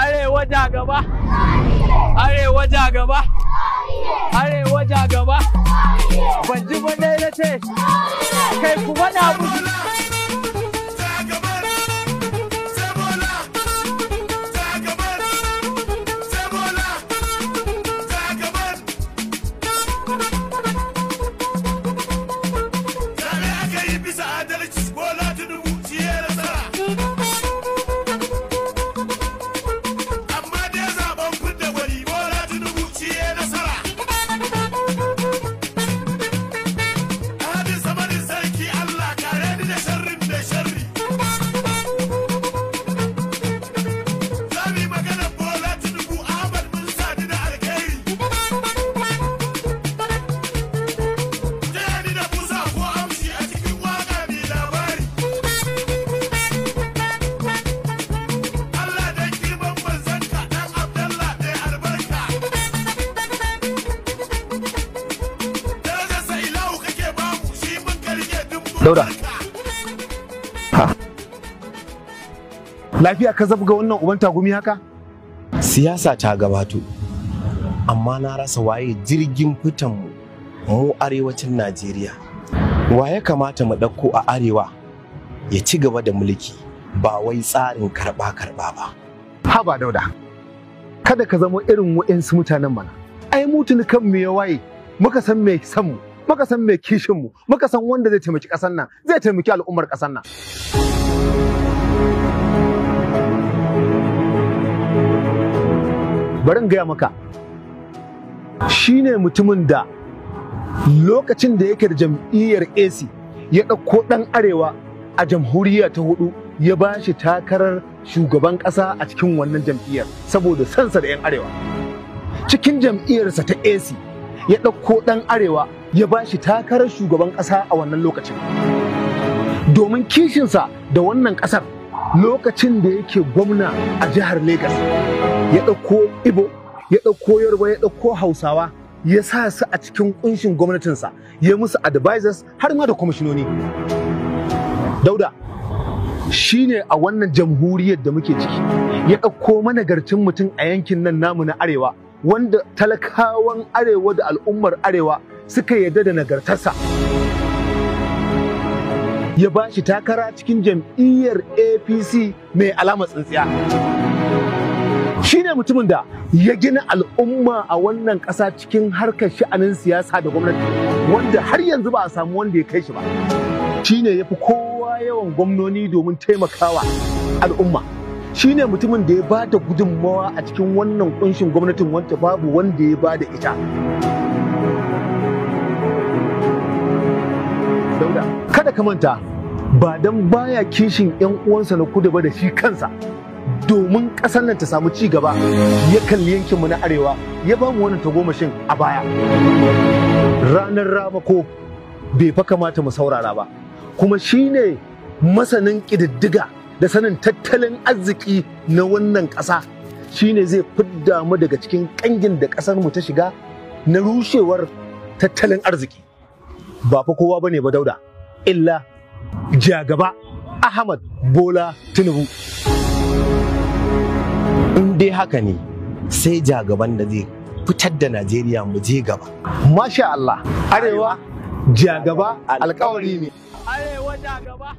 Arewa ja gaba. Arewa ja gaba. Arewa ja gaba. Ban ji ba dai na ce. Kai ku faɗa musu. Dauda. Ha. Lafiya ka zabga wannan uban tagumi haka? Siyasa ta gabato. Amma na rasa waye jirgin fitan mu arewacin Najeriya. Wa ya kamata mu ɗauko a arewa ya ci gaba da mulki ba wai tsarin karɓa ba. Haba Dauda. Kada ka zama irin wa'insu mutanen mana. Ai mutuni kan mu ya waye muka san me san mu. Muka san mai kishinmu, muka san wanda zai taimaki ƙasar nan, zai taimaki al'ummar ƙasar nan. Bari in gaya maka, shi ne mutumin da lokacin da yake da jam'iyyar AC ya ɗauko ɗan arewa a jamhuriya ta 4 ya ba shi takarar shugaban ƙasa a cikin wannan jam'iyyar saboda sansa da 'yan arewa. Cikin jam'iyyarsa ta AC ya ɗauko ɗan arewa ya ba shi takarar shugaban ƙasa a wannan lokacin domin kishinsa da wannan ƙasar lokacin da yake gwamna a jihar Legas ya ɗauko Ibo ya ɗauko Yoruba ya ɗauko Hausawa ya sa su a cikin ƙunshin gwamnatinsa ya musu advisors har ma da kwamishinoni. Dauda shi ne a wannan jamhuriyar da muke ciki ya ɗauko managarcin mutum a yankin nan namu na arewa wanda talakawan arewa da al'ummar arewa suka yarda da nagartarsa ya ba shi takara cikin jam'iyyar APC mai alamar tsintsiya. Shi ne mutumin da ya gina al'umma a wannan ƙasa cikin harkar sha'anin siyasa da gwamnati wanda har yanzu ba a samu wanda ya kai shi ba. Shi ne ya fi kowa yawan gwamnoni domin taimakawa al'umma. Shi ne mutumin da ya ba da gudunmawa a cikin wannan kunshin gwamnatin wanda babu wanda ya ba da ita. Dauda, kada ka manta ba dan baya kishin 'yan uwansa na kudu ba da shi kansa domin ƙasar nan ta samu ci gaba ya kalli yankinmu na arewa ya ba mu wannan tagomashin a baya. Ranar ramako bai fa kamata mu saurara ba kuma shi ne masanin ƙididdiga da sanin tattalin arziki na wannan ƙasa shi ne zai fidda mu daga cikin ƙangin da ƙasar mu ta shiga na rushewar tattalin arziki. Ba fa kowa bane ba Dauda illa jagaba Ahmad Bola Tinubu. In dai haka ne sai jagaban da zai fitar da Najeriya mu je gaba. Masha Allah, arewa jagaba alƙawari ne. Arewa ja gaba.